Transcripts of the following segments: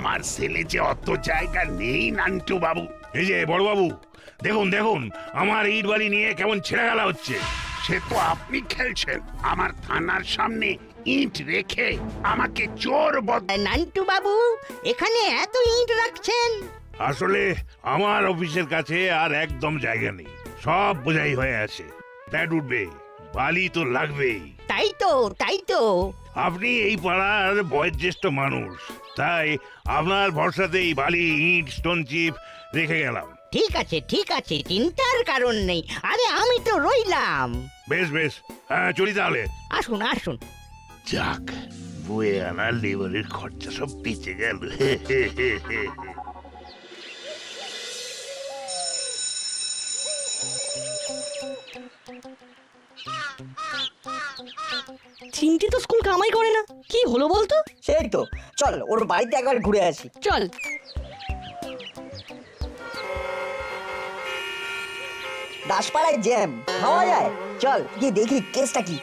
আমার ছেলে যে অত জায়গা নেই নান্টু বাবু। এই যে বড় বাবু, দেখুন দেখুন আমার ইট বালি নিয়ে কেমন ছেড়ে গেলা হচ্ছে। সে তো আপনি খেলছেন আমার থানার সামনে ইট রেখে আমাকে চোর নান্টু বাবু এখানে এত ইট রাখছেন? আসলে আমার অফিসের কাছে আর একদম জায়গা নেই, সব বোঝাই হয়ে আছে। প্যাড উঠবে, বালি তো লাগবেই। তাই তো আপনি এই পাড়ার বয়োজ্যেষ্ঠ মানুষ, তাই আপনার ভরসাতেই বালি ইট স্টোন চিপ রেখে গেলাম। ঠিক আছে চিন্তার কারণ নেই। আরে আমি তো রইলাম। বেশ বেশ, হ্যাঁ চলি তাহলে। আসুন। যাক, বয়ে আনা লেবারের খরচা সব বেঁচে গেল। চিমটি তো স্কুল কামাই করে না, কি হলো বলতো? সেই তো, চল ওর বাড়িতে একবার ঘুরে আসি। চল। দাসপাড়ায় জ্যাম পাওয়া যায়, চল গিয়ে দেখি কেসটা কি।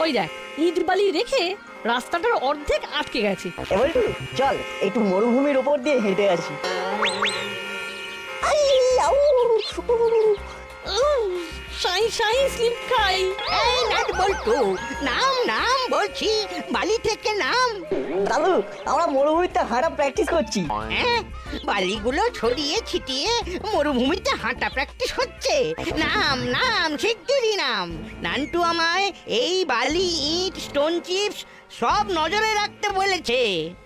ওই দেখ, ইট বালি রেখে রাস্তাটার অর্ধেক আটকে গেছে। এবার চল একটু মরুভূমির উপর দিয়ে হেঁটে আসি। আই, আউ, সাই স্লিপ খাই। এই নাট বল্টু, নাম বলছি, বালি থেকে নাম। দাদু আমরা মরুভূমিতে হাঁটা প্র্যাকটিস করছি। হ্যাঁ, বালিগুলো ছড়িয়ে ছিটিয়ে মরুভূমিতে হাঁটা প্র্যাকটিস হচ্ছে। নাম শিগগিরই নাম। নান্টু আমায় এই বালি ইট স্টোন চিপস সব নজরে রাখতে বলেছে।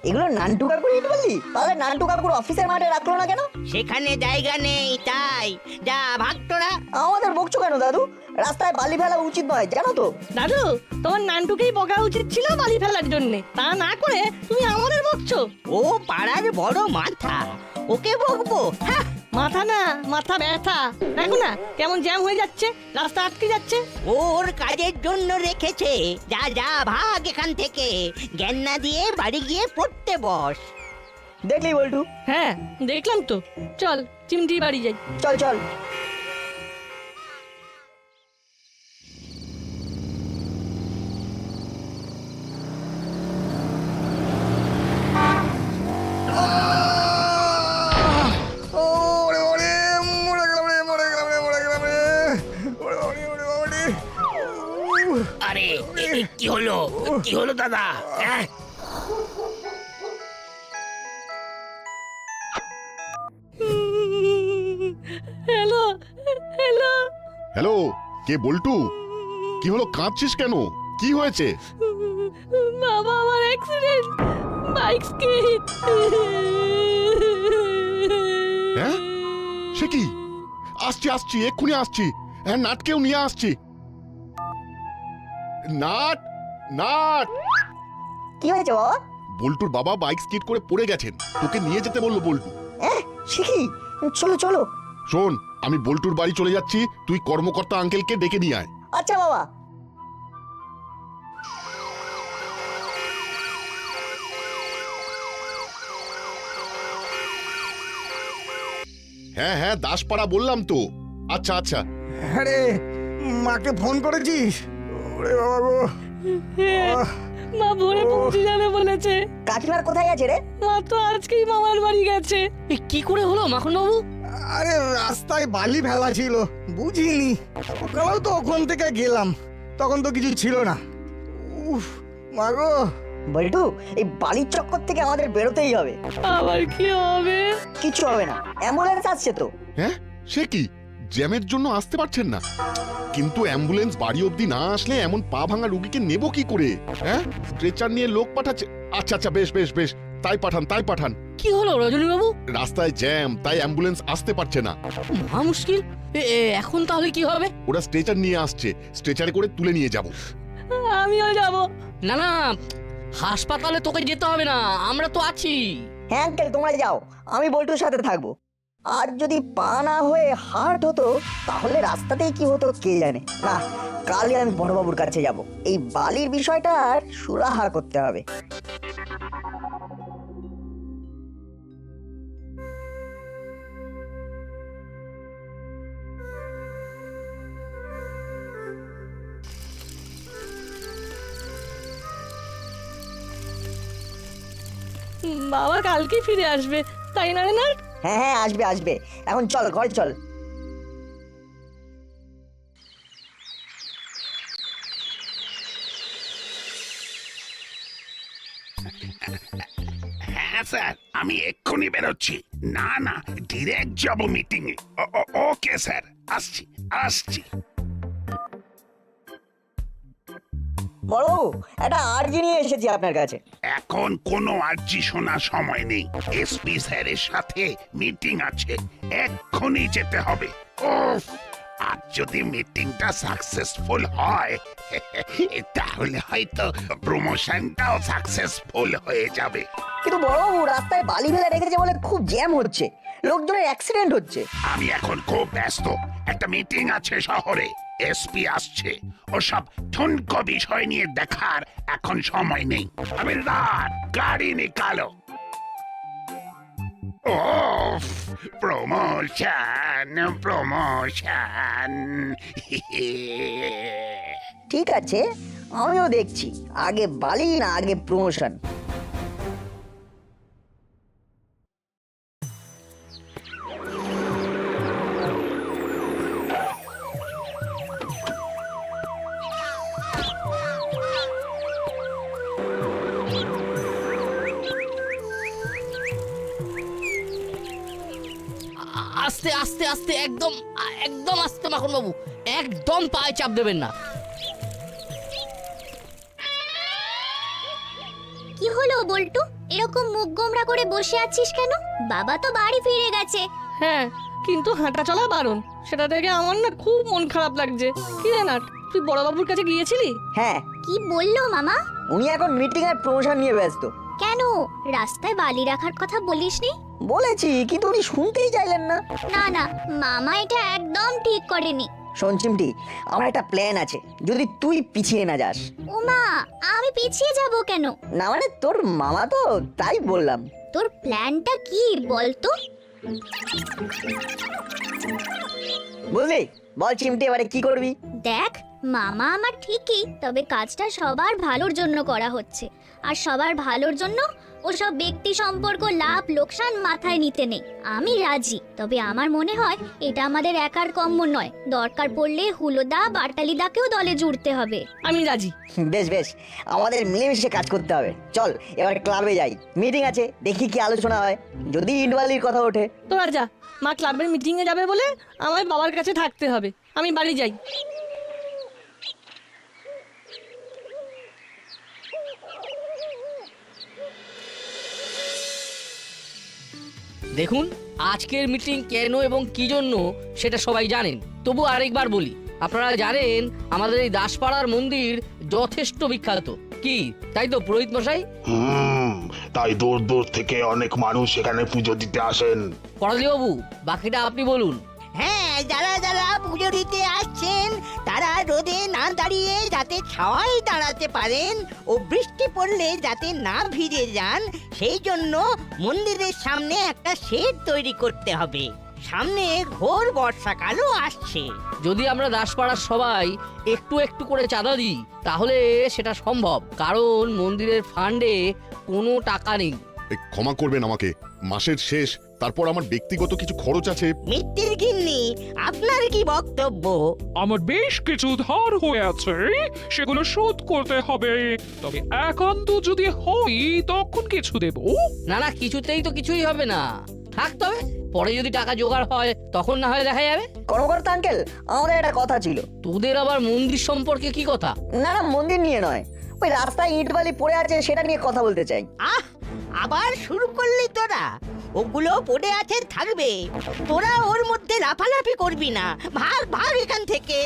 এগুলো নান্টু কাকুর ইট বললি? তাহলে নান্টু কাকুর অফিসের মাঠে রাখলো না কেন? সেখানে জায়গা নেই তাই। যা ভাগ তোরা। আমাদের বকছো কেন দাদু? রাস্তায় বালি ফেলা উচিত নয় জানো তো। দাদু, তোমার নানটুকেই বকা উচিত ছিল বালি ফেলার জন্য, তা না করে তুমি আমাদের বকছো। ও পাড়ার বড় মাথা, ওকে বকবো? হ্যাঁ, মাথা না, মাথা ব্যথা। দেখো না কেমন জ্যাম হয়ে যাচ্ছে, রাস্তা আটকে যাচ্ছে। ওর কাজের জন্য রেখেছে। যা ভাগ এখান থেকে। জ্ঞান না দিয়ে বাড়ি গিয়ে পড়তে বস। দেখলি বল্টু? হ্যাঁ দেখলাম তো। চল চিমটি বাড়ি যাই। চল। আরে কি হলো দাদা? হ্যালো। হ্যালো, কে বল্টু? কি হলো, কাঁদছিস কেন? কি হয়েছে? বাবা, আমার অ্যাক্সিডেন্ট, বাইক স্কিড। হ্যাঁ, সে কি? আসছি এক্ষুনি আসছি। হ্যাঁ, নাটকেও নিয়ে আসছি। নাট কি হয়েছে বাবা? বল্টুর বাবা বাইক স্কিড করে পড়ে গেছেন, তোকে নিয়ে যেতে বললো বল্টু। সে কি? চলো। শোন, আমি বল্টুর বাড়ি চলে যাচ্ছি, তুই কর্মকর্তা আঙ্কেলকে ডেকে নিয়ে আয়। আচ্ছা বাবা। হ্যাঁ দাসপাড়া বললাম তো। আচ্ছা। আরে মাকে ফোন করেছিস? ওরে বাবা গো, মা ভোরে পৌঁছে যাবে বলেছে। কাকিমার কোথায় আছে রে? মা তো আজকেই মামার বাড়ি গেছে। কি করে হলো মাখন বাবু? আরে রাস্তায় বালি ফেলা ছিল, বুঝিনি। সকালেও তো ওখান থেকে গেলাম, তখন তো কিছু ছিল না। উফ মা গো। বল্টু, এই বালির চক্কর থেকে আমাদের বেরোতেই হবে। আবার কি হবে? কিছু হবে না, অ্যাম্বুলেন্স আসছে তো। হ্যাঁ, সে কি? জ্যামের জন্য আসতে পারছেন না? কিন্তু অ্যাম্বুলেন্স বাড়ি অবধি না আসলে এমন পা ভাঙা রোগীকে নেব কি করে? হ্যাঁ, স্ট্রেচার নিয়ে লোক পাঠাচ্ছে। আচ্ছা, বেশ, তাই পাঠান। কি হলো রজনী বাবু? রাস্তায় জ্যাম, তাই অ্যাম্বুলেন্স আসতে পারছে না। মহা মুশকিল। এখন তাহলে কি হবে? ওরা স্ট্রেচার নিয়ে আসছে, স্ট্রেচারে করে তুলে নিয়ে যাব। আমিও যাব। না, হাসপাতালে তোকে যেতে হবে না, আমরা তো আছি। হ্যাঁ আঙ্কেল, তোমরা যাও, আমি বল্টুর সাথে থাকবো। আর যদি পা না হয়ে হার্ট হতো তাহলে রাস্তাতেই কি হতো কে জানে। না, কালই আমি বড়বাবুর কাছে যাব, এই বালির বিষয়টা আর সুরাহা করতে হবে। বাবা কালকে ফিরে আসবে তাই না রে না? হ্যাঁ হ্যাঁ, আসবে আসবে। এখন চল ঘরে চল। হ্যাঁ স্যার, আমি এক্ষুনি বেরোচ্ছি। না না, ডিরেক্ট যাব মিটিং এ। ওকে স্যার, আসছি আসছি। বড়বাবু, একটা আর্জি নিয়ে এসেছি আপনার কাছে। এখন কোনো আর্জি শোনার সময় নেই। এসপি স্যারের সাথে মিটিং আছে, এক্ষুনি যেতে হবে। উফ, আর যদি মিটিংটা সাকসেসফুল হয় তাহলে হয়তো প্রমোশনটাও সাকসেসফুল হয়ে যাবে। কিন্তু বড়বাবু, রাস্তায় বালি ফেলে রেখেছে বলে খুব জ্যাম হচ্ছে, লোকজনের অ্যাক্সিডেন্ট হচ্ছে। আমি এখন খুব ব্যস্ত, একটা মিটিং আছে শহরে, এসপি আসছে, ওসব ঠুনকো বিষয় নিয়ে দেখার এখন সময় নেই। হাবিলদার, গাড়ি নিকালো। ওফ, প্রমোশন প্রমোশন। ঠিক আছে, আমিও দেখছি, আগে বালি না আগে প্রমোশন। আস্তে আস্তে আস্তে, একদম একদম আস্তে মাখন বাবু, একদম পায়ে চাপ দেবেন না। কি হলো বল্টু, এরকম মুখ গোমরা করে বসে আছিস কেন? বাবা তো বাড়ি ফিরে গেছে। হ্যাঁ, কিন্তু হাঁটা চলা বারণ, সেটা দেখে আমার না খুব মন খারাপ লাগছে। কি রে নাট, তুই বড়বাবুর কাছে গিয়েছিলি? হ্যাঁ, কি বললো মামা? উনি এখন মিটিং এর প্রমোশন নিয়ে ব্যস্ত। কেন, রাস্তায় বালি রাখার কথা বলিসনি? বলেছি, কিন্তু উনি শুনতেই চাইলেন না। না না, মামা এটা একদম ঠিক করেনি। শোন চিমটি, আমার একটা প্ল্যান আছে, যদি তুই পিছিয়ে না যাস। ওমা, আমি পিছিয়ে যাব কেন? না মানে, তোর মামা তো, তাই বললাম। তোর প্ল্যানটা কি বলতো? বুঝলি, বল চিমটি, এবারে কি করবি? দেখ, মামা আমার ঠিকই, তবে কাজটা সবার ভালোর জন্য করা হচ্ছে, আর সবার ভালোর জন্য ওসব ব্যক্তি সম্পর্ক লাভ লোকসান মাথায় নিতে নেই। আমি রাজি, তবে আমার মনে হয় এটা আমাদের একার কম্য নয়, দরকার পড়লে হুলোদা বাটালিদাকেও দলে জুড়তে হবে। আমি রাজি। বেশ বেশ, আমাদের মিলেমিশে কাজ করতে হবে। চল এবার ক্লাবে যাই, মিটিং আছে, দেখি কি আলোচনা হয়। যদি ইটবালির কথা ওঠে। তোরা যা, মা ক্লাবের মিটিং এ যাবে বলে আমার বাবার কাছে থাকতে হবে, আমি বাড়ি যাই। দেখুন, আজকের মিটিং কেন এবং কি জন্য সেটা সবাই জানেন, তবু আরেকবার বলি। আপনারা জানেন আমাদের এই দাসপাড়ার মন্দির যথেষ্ট বিখ্যাত, কি তাই তো পুরোহিত মশাই? তাই দূর দূর থেকে অনেক মানুষ এখানে পুজো দিতে আসেন। পরালি বাবু, বাকিটা আপনি বলুন। হ্যাঁ, যারা যারা পুজো দিতে আসছেন তারা রোদে না দাঁড়িয়ে যাতে ছাওয়ায় দাঁড়াতে পারেন ও বৃষ্টি পড়লে যাতে না ভিজে যান, সেই জন্য মন্দিরের সামনে একটা শেড তৈরি করতে হবে। সামনে ঘোর বর্ষাকালও আসছে। যদি আমরা দাসপাড়ার সবাই একটু একটু করে চাঁদা দিই তাহলে সেটা সম্ভব, কারণ মন্দিরের ফান্ডে কোনো টাকা নেই। ক্ষমা করবেন আমাকে, মাসের শেষ, তারপর আমার ব্যক্তিগত কিছু খরচ আছে। মিত্তির গিন্নি, আপনার কি বক্তব্য? আমার বেশ কিছু ধার হয়ে আছে, সেগুলো শোধ করতে হবে। তবে একান্ত যদি হই তখন কিছু দেব। না না, কিছুতেই তো কিছুই হবে না, থাকতে হবে, পরে যদি টাকা জোগাড় হয় তখন না হয় দেখা যাবে। কর্মকর্তা আঙ্কেল, আমাদের একটা কথা ছিল। তোদের আবার মন্দির সম্পর্কে কি কথা? না না, মন্দির নিয়ে নয়, ওই রাস্তায় ইটবালি পড়ে আছে সেটা নিয়ে কথা বলতে চাই। আহ, আবার শুরু করলি তোরা? ওগুলো পড়ে আছে থাকবে, তোরা ওর মধ্যে লাফালাফি করবি না। ভাগ ভাগ এখান থেকে।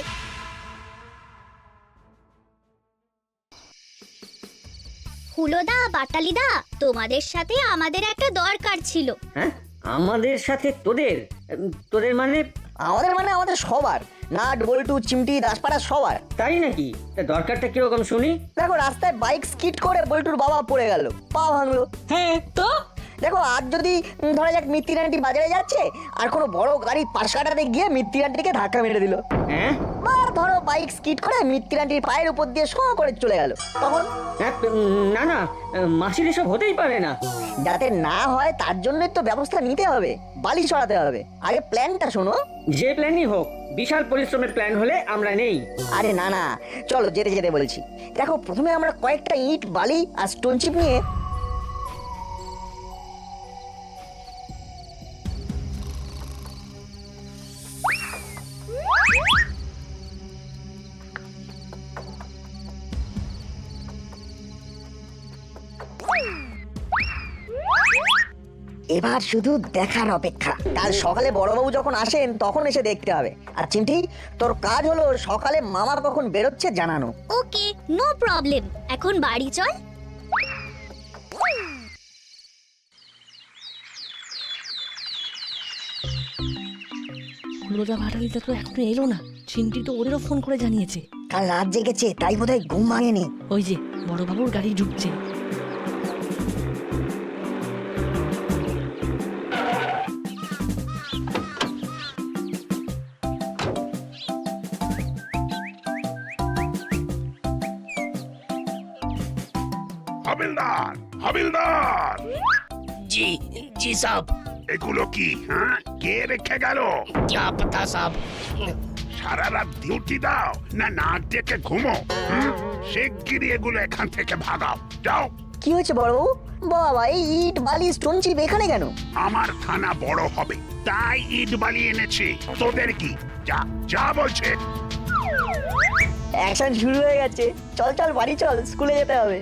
হুলোদা বাটালিদা, তোমাদের সাথে আমাদের একটা দরকার ছিল। হ্যাঁ, আমাদের সাথে তোদের? তোদের মানে? আমাদের মানে আমাদের সবার, নাট বল্টু চিমটি দাসপাড়া সবার। তাই নাকি? তা দরকারটা কিরকম শুনি? দেখো, রাস্তায় বাইক স্কিড করে বল্টুর বাবা পড়ে গেল, পা ভাঙলো। হ্যাঁ তো দেখো, আর যদি ধরা যাক মিত্তির আন্টি বাজারে যাচ্ছে আর কোনো বড় গাড়ি পাশ কাটাতে গিয়ে মিত্তির আন্টিকে ধাক্কা মেরে দিল, হ্যাঁ, বা ধরো বাইক স্কিড করে মিত্তিরান্টির পায়ের উপর দিয়ে শো করে চলে গেল। তখন না না, মাসির এসব হতেই পারে না। যাতে না হয় তার জন্যই তো ব্যবস্থা নিতে হবে, বালি ছড়াতে হবে। আগে প্ল্যানটা শোনো। যে প্ল্যানই হোক, বিশাল পরিশ্রমের প্ল্যান হলে আমরা নেই। আরে না না, চলো যেতে যেতে বলছি। দেখো, প্রথমে আমরা কয়েকটা ইট, বালি আর স্টোন চিপ নিয়ে এবার শুধু দেখার অপেক্ষা। কাল সকালে বড়বাবু যখন আসেন তখন এসে দেখতে হবে। আর চিমটি, তোর কাজ হলো সকালে মামা কখন বেরোচ্ছে জানানো। ওকে, নো প্রবলেম। এখন বাড়ি চল। হুলোদা ভাটালিটা তো এখনো এলো না। চিন্টি তো ওদেরও ফোন করে জানিয়েছে। কাল রাত জেগেছে, তাই বোধহয় ঘুম ভাঙেনি। ওই যে বড়বাবুর গাড়ি ঢুকছে। হাবিলদার, হাবিলদার, জি জি সাহেব। এগুলো কি? হ্যাঁ, কে রেখে গেল? क्या पता साहब। সারা রাত ডিউটি দাও না নাক ডেকে ঘুমো? শিগগিরই এগুলো এখান থেকে ভাগাও, যাও। কি হয়েছে বড়বাবু? বাবা, এই ইট, বালি, স্টোন চিপ এখানে কেন? আমার থানা বড় হবে তাই ইট বালি এনেছি। তোদের কি? যা যা বলছে। অ্যাকশন শুরু হয়ে গেছে। চল চল বাড়ি চল, স্কুলে যেতে হবে।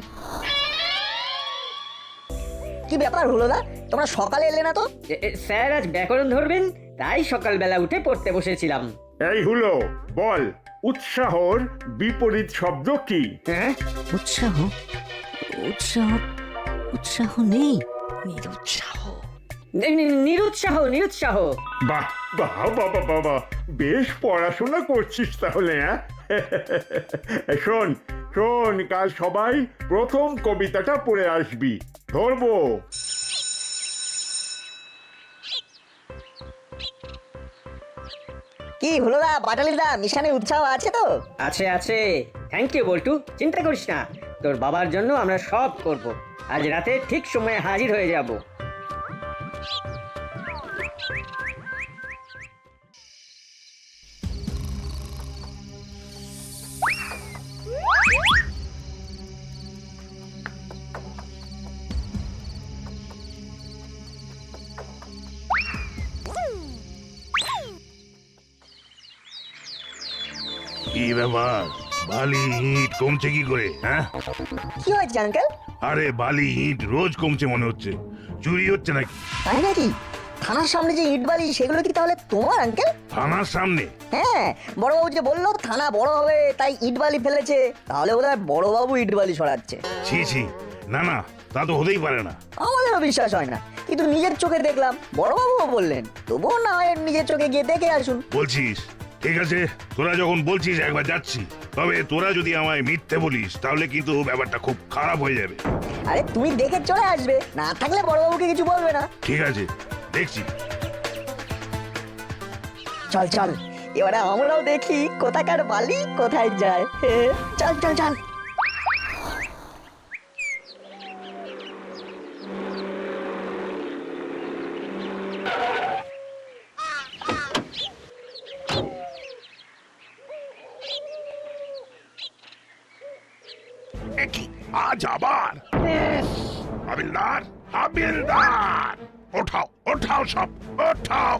কি ব্যাপার হলো না, তোমরা সকালে এলে না তো? স্যার আজ ব্যাকরণ ধরবেন, তাই সকালবেলা উঠে পড়তে বসেছিলাম। এই হলো, বল, উৎসাহর বিপরীত শব্দ কি? হ্যাঁ, উৎসাহ, উৎসাহ, উৎসাহ নেই, নিরুৎসাহ। নিরুৎসাহ, নিরুৎসাহ। বাহ বাহ বাবা বাবা, বেশ পড়াশোনা করছিস তাহলে। হ্যাঁ শোন শোন, কাল সবাই প্রথম কবিতাটা পড়ে আসবি। ধরবো। কি হলো না বাটালিদা, মিশনে উৎসাহ আছে তো? আছে আছে, থ্যাংক ইউ বল্টু, চিন্তা করিস না। তোর বাবার জন্য আমরা সব করব। আজ রাতে ঠিক সময়ে হাজির হয়ে যাব। কি ব্যাপার, বালি ইট কমছে কি করে? হ্যাঁ, কি হয়েছে আঙ্কেল? আরে বালি ইট রোজ কমছে মনে হচ্ছে। চুরি হচ্ছে নাকি? তাই নাকি? থানার সামনে যে ইট বালি, সেগুলো কি তাহলে তোমার আঙ্কেল? থানার সামনে? হ্যাঁ, বড়বাবু যে বললো থানা বড় হবে তাই ইট বালি ফেলেছে, তাহলে বোধহয় বড়বাবু ইট বালি ছড়াচ্ছে। ছি ছি, না না, তা তো হতেই পারে না। আমাদেরও বিশ্বাস হয় না, কিন্তু নিজের চোখে দেখলাম, বড়বাবুও বললেন। তবুও না হয় নিজের চোখে গিয়ে দেখে আসুন। বলছিস? ঠিক আছে, তোরা যখন বলছিস একবার যাচ্ছি। তবে তোরা যদি আমায় মিথ্যে বলিস তাহলে কিন্তু ব্যাপারটা খুব খারাপ হয়ে যাবে। আরে তুমি দেখে চলে আসবে, না থাকলে বড়বাবুকে কিছু বলবে না। ঠিক আছে, দেখছি। চল চল, এবারে আমরাও দেখি কোথাকার বালি কোথায় যায়। চল চল চল। কি আজ আবার? হাবিলদার, হাবিলদার, ওঠাও ওঠাও, সব ওঠাও।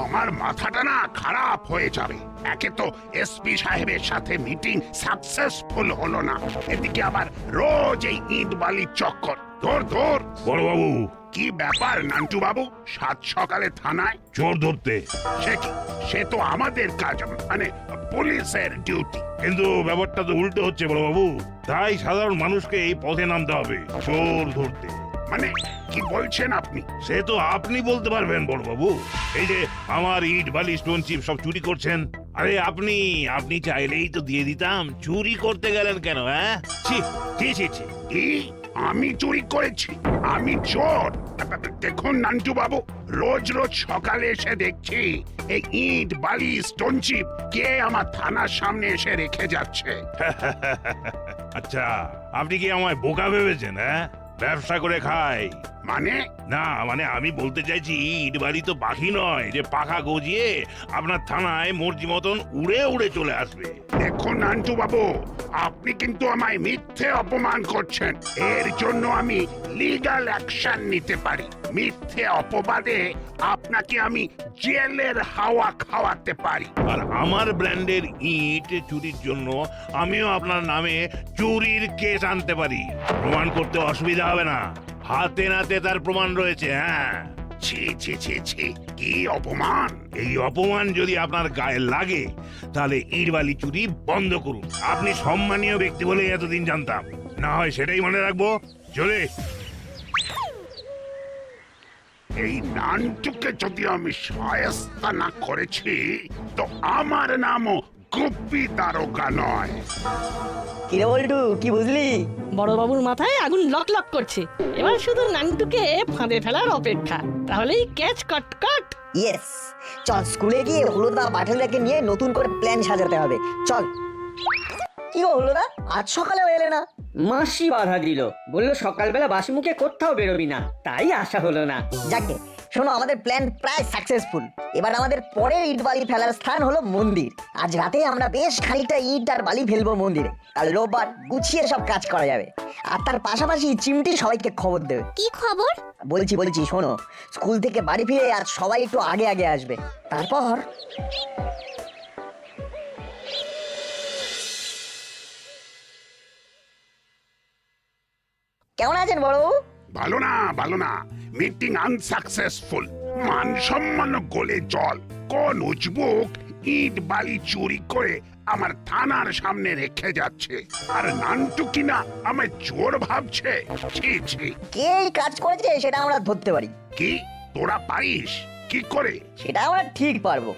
আমার মাথাটা না খারাপ হয়ে যাবে। একে তো এসপি সাহেবের সাথে মিটিং সাকসেসফুল হলো না, এদিকে আবার রোজ এই ইট বালির চক্কর। ধর ধর। বড়বাবু, কি ব্যাপার নান্টু বাবু, সাত সকালে থানায়? চোর ধরতে? সে কি, সে তো আমাদের কাজ, মানে পুলিশের ডিউটি। কিন্তু ব্যাপারটা তো উল্টো হচ্ছে বড়বাবু, তাই সাধারণ মানুষকে এই পথে নামতে হবে চোর ধরতে। মানে কি বলছেন আপনি? সে তো আপনি বলতে পারবেন বড়বাবু। এই যে আমার ইট বালি স্টোন চিপ সব চুরি করছেন, আরে আপনি আপনি চাইলেই তো দিয়ে দিতাম। চুরি করতে গেলেন কেন? হ্যাঁ, ছি ছি ছি ছি। কি আমি চুরি করেছি? আমি চোর? দেখুন নান্টু বাবু, রোজ রোজ সকালে এসে দেখছি এই ইট বালি স্টোন চিপ কে আমার থানার সামনে এসে রেখে যাচ্ছে। আচ্ছা, আপনি কি আমায় বোকা ভেবেছেন? হ্যাঁ, ব্যবসা করে খাই মানে? না মানে আমি বলতে চাইছি ইট বালি তো পাখি নয় যে পাখা গজিয়ে আপনার থানায় মর্জি মতন উড়ে উড়ে চলে আসবে। দেখুন নান্টু বাবু, আপনি কিন্তু আমায় মিথ্যে অপমান করছেন। এর জন্য আমি লিগ্যাল অ্যাকশন নিতে পারি। মিথ্যে অপবাদে আপনাকে আমি জেলের হাওয়া খাওয়াতে পারি। আর আমার ব্র্যান্ডের ইট চুরির জন্য আমিও আপনার নামে চুরির কেস আনতে পারি। প্রমাণ করতে অসুবিধা হবে না, হাতে নাতে তার প্রমাণ রয়েছে। হ্যাঁ, ছি ছি ছি ছি, কি অপমান! এই অপমান যদি আপনার গায়ে লাগে তাহলে ইটবালি চুরি বন্ধ করুন। আপনি সম্মানীয় ব্যক্তি বলে এতদিন জানতাম, না হয় সেটাই মনে রাখবো। চলে এই নানটুকে যদি আমি শায়েস্তা না করেছি তো আমার নামও গুপ্পি দারোগা নয়। কিরে বল্টু, কি বুঝলি? বড়বাবুর মাথায় আগুন লক লক করছে। এবার শুধু নান্টুকে ফাঁদে ফেলার অপেক্ষা, তাহলেই ক্যাচ কটকট। ইয়েস, চল স্কুলে গিয়ে হলুদা পাঠালিয়াকে নিয়ে নতুন করে প্ল্যান সাজাতে হবে। চল। কি গো হলুদা, আজ সকালেও এলে না? মাসি বাধা দিল, বললো সকালবেলা বাসি মুখে কোথাও বেরোবি না, তাই আসা হলো না। যাকে শোনো, আমাদের প্ল্যান প্রায় সাকসেসফুল। এবার আমাদের পরের ইট বালি ফেলার স্থান হলো মন্দির। আজ রাতে আমরা বেশ খানিকটা ইট আর বালি ফেলবো মন্দিরে। কাল রোববার গুছিয়ে সব কাজ করা যাবে। আর তার পাশাপাশি চিমটি সবাইকে খবর দেবে। কি খবর? বলছি শোনো, স্কুল থেকে বাড়ি ফিরে আজ সবাই একটু আগে আগে আসবে। তারপর কেমন আছেন বড়? ভালো না, ভালো না, মিটিং আনসাকসেসফুল। মান সম্মান গলে জল। কোন উজবুক ইট বালি চুরি করে আমার থানার সামনে রেখে যাচ্ছে, আর নান্টু কিনা আমায় চোর ভাবছে। ছি ছি, কে এই কাজ করেছে সেটা আমরা ধরতে পারি। কি তোরা পারিস? কি করে? সেটা আমরা ঠিক পারবো।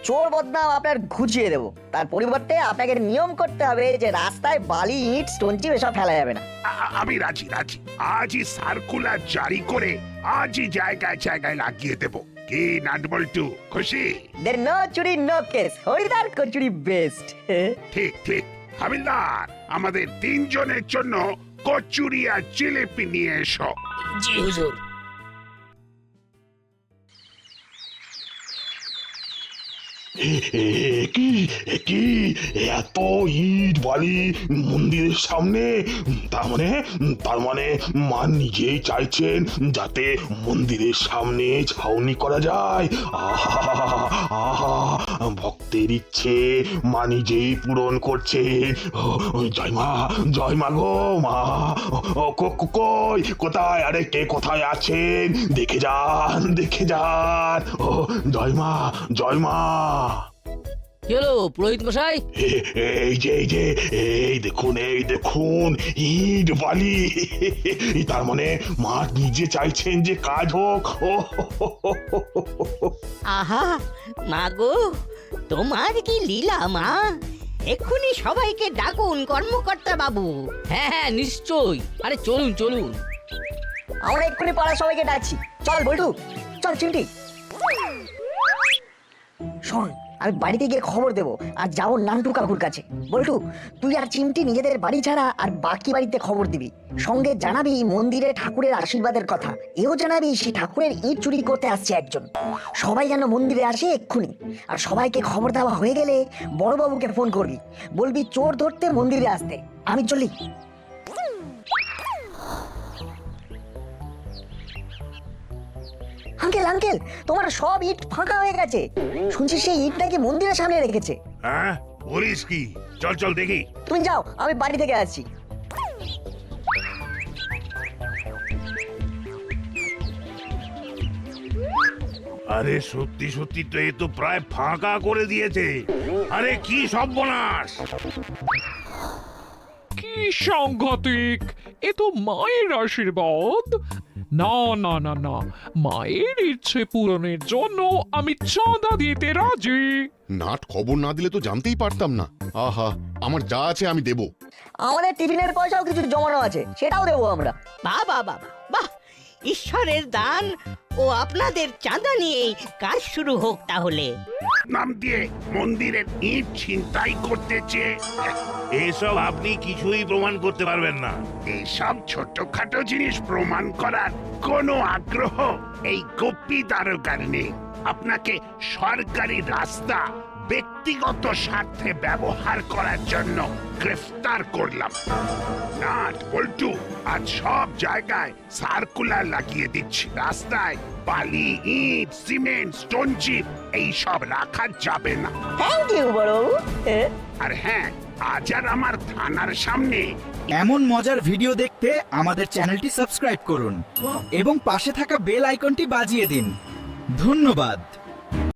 চোর বদনাম আপনার ঘুচিয়ে দেবো। তার পরিবর্তে আপনাকে নিয়ম করতে হবে যে রাস্তায় বালি ইট স্টোন চিপ এসব ফেলা যাবে না। আমি রাজি রাজি। আজই সার্কুলার জারি করে আজই জায়গায় জায়গায় লাগিয়ে দেব। কি নাটবল্টু, খুশি? দের নো চুরি নো কেস, হরিদার কচুরি বেস্ট। ঠিক ঠিক। হাবিলদার, আমাদের তিনজনের জন্য কচুরি আর জিলিপি নিয়ে এসো। জি হুজুর। কি এত ইট বালি মন্দিরের সামনে? তার মানে মা নিজেই চাইছেন যাতে মন্দিরের সামনে ছাউনি করা যায়। আহা, ভক্তের ইচ্ছে মা নিজেই পূরণ করছে। জয় মা গো মা। কোথায়? আরে কে কোথায় আছেন? দেখে যান। জয় মা। কি হলো পুরোহিত মশাই? এই দেখুন ইট বালি। তার মানে মা নিজে চাইছেন যে কাজ হোক। আহা মা গো, তোমার কি লীলা মা! এক্ষুনি সবাইকে ডাকুন কর্মকর্তা বাবু। হ্যাঁ নিশ্চয়ই। আরে চলুন। আমরা এক্ষুনি পাড়া সবাইকে ডাকছি। চল বল্টু, চল চিমটি। শোন, আমি বাড়িতে গিয়ে খবর দেবো আর যাবো নান্টু কাকুর কাছে। বল্টু, তুই আর চিমটি নিজেদের বাড়ি ছাড়া আর বাকি বাড়িতে খবর দিবি। সঙ্গে জানাবি মন্দিরে ঠাকুরের আশীর্বাদের কথা। এও জানাবি সে ঠাকুরের ইট চুরি করতে আসছে একজন। সবাই যেন মন্দিরে আসে এক্ষুনি। আর সবাইকে খবর দেওয়া হয়ে গেলে বড়বাবুকে ফোন করবি, বলবি চোর ধরতে মন্দিরে আসতে। আমি চলি। আঙ্কেল, তোমার সব ইট ফাঁকা হয়ে গেছে। শুনছি সেই ইট নাকি মন্দিরের সামনে রেখেছে। হ্যাঁ, বলিস কি? চল দেখি। তুমি যাও, আমি বাড়ি থেকে আসছি। আরে সত্যি তো এ তো প্রায় ফাঁকা করে দিয়েছে। আরে কি সর্বনাশ! কি সাংঘাতিক! এ তো মায়ের আশীর্বাদ। না, মায়ের ইচ্ছে পূরণের জন্য আমি চাঁদা দিতে রাজি। নাট খবর না দিলে তো জানতেই পারতাম না। আহা, আমার যা আছে আমি দেব। আমাদের টিফিনের পয়সাও কিছু জমানো আছে, সেটাও দেবো আমরা। বাহ, ঈশ্বরের দান ও আপনাদের চাঁদা নিয়েই কাজ শুরু হোক তাহলে। নাম দিয়ে মন্দিরের ইট ছিনতাই করতে চেয়ে এসব আপনি কিছুই প্রমাণ করতে পারবেন না। এইসব ছোটখাটো জিনিস প্রমাণ করার কোনো আগ্রহ এই গোপী দারোগার নেই। আপনাকে সরকারি রাস্তা ব্যক্তিগত স্বার্থে ব্যবহার করার জন্য গ্রেফতার করলাম। নাট বল্টু, আজ সব জায়গায় সার্কুলার লাগিয়ে দিচ্ছি, রাস্তায় বালি, ইট, সিমেন্ট, স্টোন চিপ এইসব রাখা যাবে না। থ্যাংক ইউ বড়বাবু। আর হ্যাঁ, আজ আর আমার থানার সামনে এমন মজার ভিডিও দেখতে আমাদের চ্যানেলটি সাবস্ক্রাইব করুন এবং পাশে থাকা বেল আইকনটি বাজিয়ে দিন। ধন্যবাদ।